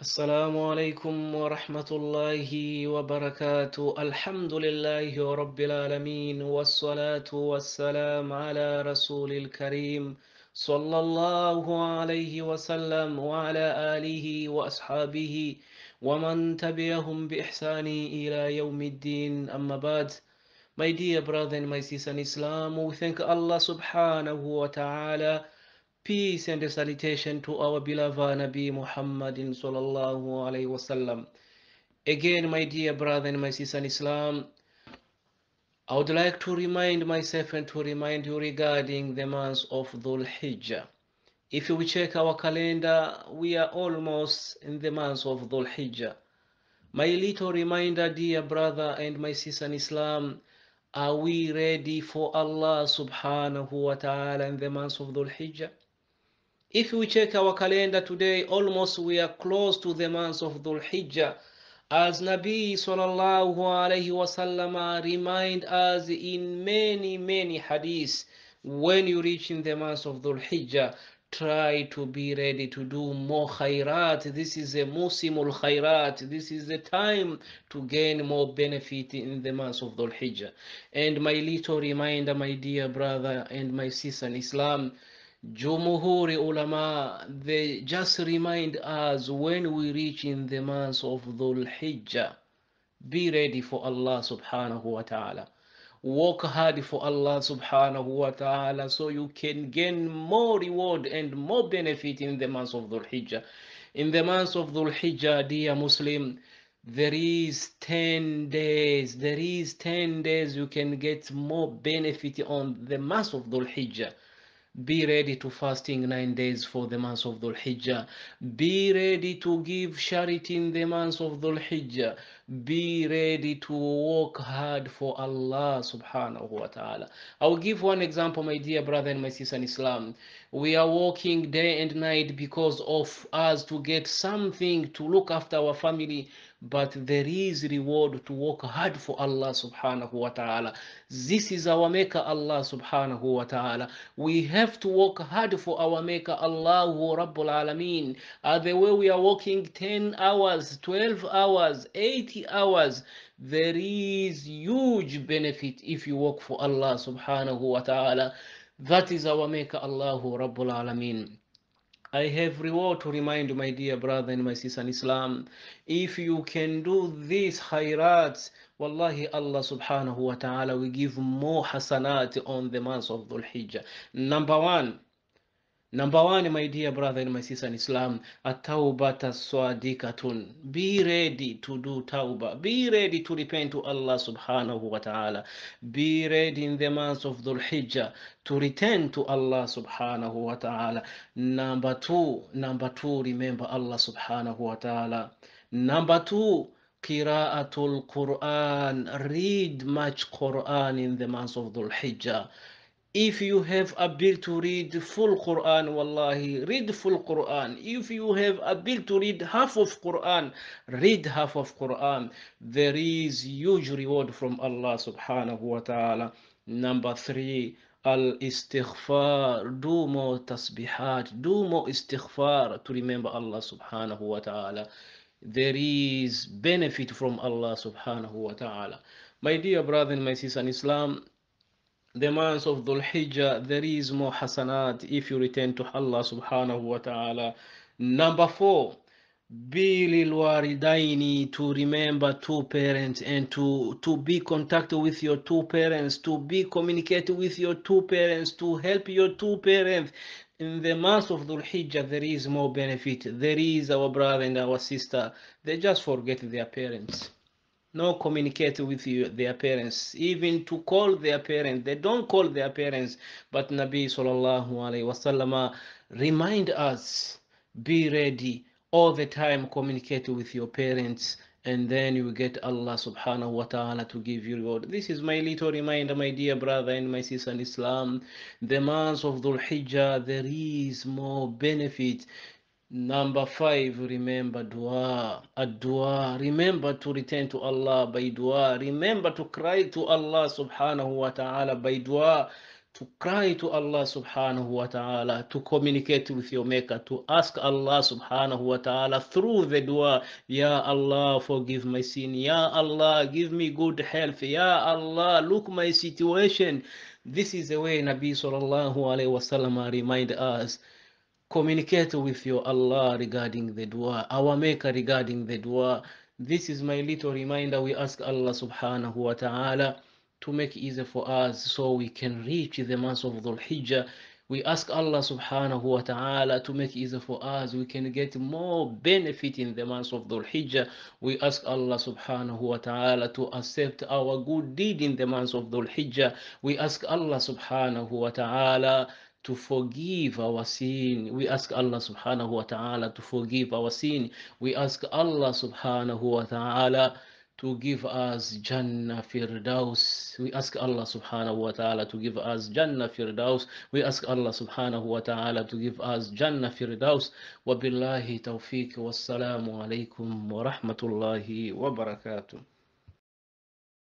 السلام عليكم ورحمة الله وبركاته. الحمد لله رب العالمين، والصلاة والسلام على رسول الكريم صلى الله عليه وسلم وعلى آله وأصحابه ومن تبعهم بإحسان إلى يوم الدين. أما بعد. My dear brother and my sister in Islam, we thank Allah subhanahu wa ta'ala. Peace and salutation to our beloved Nabi Muhammadin sallallahu alaihi wasallam. Again, my dear brother and my sister in Islam, I would like to remind myself and to remind you regarding the month of Dhul Hijjah. If we check our calendar, we are almost in the month of Dhul Hijjah. My little reminder, dear brother and my sister in Islam, are we ready for Allah subhanahu wa ta'ala in the month of Dhul Hijjah? If we check our calendar today, almost we are close to the month of Dhul Hijjah. As Nabi sallallahu alayhi wasallam remind us in many hadiths, when you reach in the month of Dhul Hijjah, try to be ready to do more khairat. This is a musimul khairat. This is the time to gain more benefit in the month of Dhul Hijjah. And my little reminder, my dear brother and my sister in Islam, Jumhuri ulama, they just remind us when we reach in the month of Dhul Hijjah, be ready for Allah subhanahu wa ta'ala. Work hard for Allah subhanahu wa ta'ala so you can gain more reward and more benefit in the month of Dhul Hijjah. In the month of Dhul Hijjah, dear Muslim, there is 10 days. There is 10 days you can get more benefit on the month of Dhul Hijjah. Be ready to fasting 9 days for the month of Dhul Hijjah. Be ready to give charity in the month of Dhul Hijjah. Be ready to work hard for Allah subhanahu wa ta'ala. I will give one example, my dear brother and my sister in Islam. We are working day and night because of us to get something to look after our family, but there is reward to work hard for Allah subhanahu wa ta'ala. This is our maker, Allah subhanahu wa ta'ala. We have to work hard for our maker, Allahu Rabbul Alameen. The way we are working 10 hours, 12 hours, 80 hours, there is huge benefit if you work for Allah subhanahu wa ta'ala. That is our maker, Allahu Rabbul Alameen. I have reward to remind my dear brother and my sister in Islam. If you can do these khairats, wallahi Allah subhanahu wa ta'ala will give more hasanat on the month of Dhul Hijjah. Number one, Number one, my dear brother and my sister in Islam, at-tawbata swadikatun. Be ready to do tawbah. Be ready to repent to Allah subhanahu wa ta'ala. Be ready in the month of Dhul Hijjah to return to Allah subhanahu wa ta'ala. Number two, remember Allah subhanahu wa ta'ala. Number two, Qira'atul Quran. Read much Quran in the month of Dhul Hijjah. If you have ability to read full Quran, wallahi, read full Quran. If you have ability to read half of Quran, read half of Quran. There is huge reward from Allah subhanahu wa ta'ala. Number three, al-istighfar. Do more tasbihat, do more istighfar to remember Allah subhanahu wa ta'ala. There is benefit from Allah subhanahu wa ta'ala. My dear brother and my sister in Islam, the month of Dhul Hijjah, there is more hasanat if you return to Allah subhanahu wa ta'ala. Number four, Bilil walidaini, to remember two parents and to be contacted with your two parents, to be communicated with your two parents, to help your two parents. In the month of Dhul Hijjah, there is more benefit. There is our brother and our sister. They just forget their parents, no communicate with their parents, even to call their parents, they don't call their parents. But Nabi sallallahu alaihi wasallam remind us, be ready all the time, communicate with your parents, and then you get Allah subhanahu wa ta'ala to give you reward. This is my little reminder, my dear brother and my sister in Islam. The month of Dhul Hijjah, there is more benefit. Number five, remember dua. Ad-dua. Remember to return to Allah by dua. Remember to cry to Allah subhanahu wa ta'ala by dua. to cry to Allah subhanahu wa ta'ala, to communicate with your maker, to ask Allah subhanahu wa ta'ala through the dua, Ya Allah, forgive my sin. Ya Allah, give me good health. Ya Allah, look my situation. This is the way Nabi sallallahu alayhi wa sallam remind us. Communicate with your Allah regarding the dua, our maker regarding the dua. This is my little reminder. We ask Allah subhanahu wa ta'ala to make easy for us so we can reach the month of Dhul Hijjah. We ask Allah subhanahu wa ta'ala to make easy for us. We can get more benefit in the month of Dhul Hijjah. We ask Allah subhanahu wa ta'ala to accept our good deed in the month of Dhul Hijjah. We ask Allah subhanahu wa ta'ala to forgive our sin. We ask Allah subhanahu wa ta'ala to forgive our sin. We ask Allah subhanahu wa ta'ala to give us Jannah Firdaus. We ask Allah subhanahu wa ta'ala to give us Jannah Firdaus. We ask Allah subhanahu wa ta'ala to give us Jannah Firdaus. Wa billahi tawfiq. Wassalamu alaikum wa rahmatullahi wa barakatuh.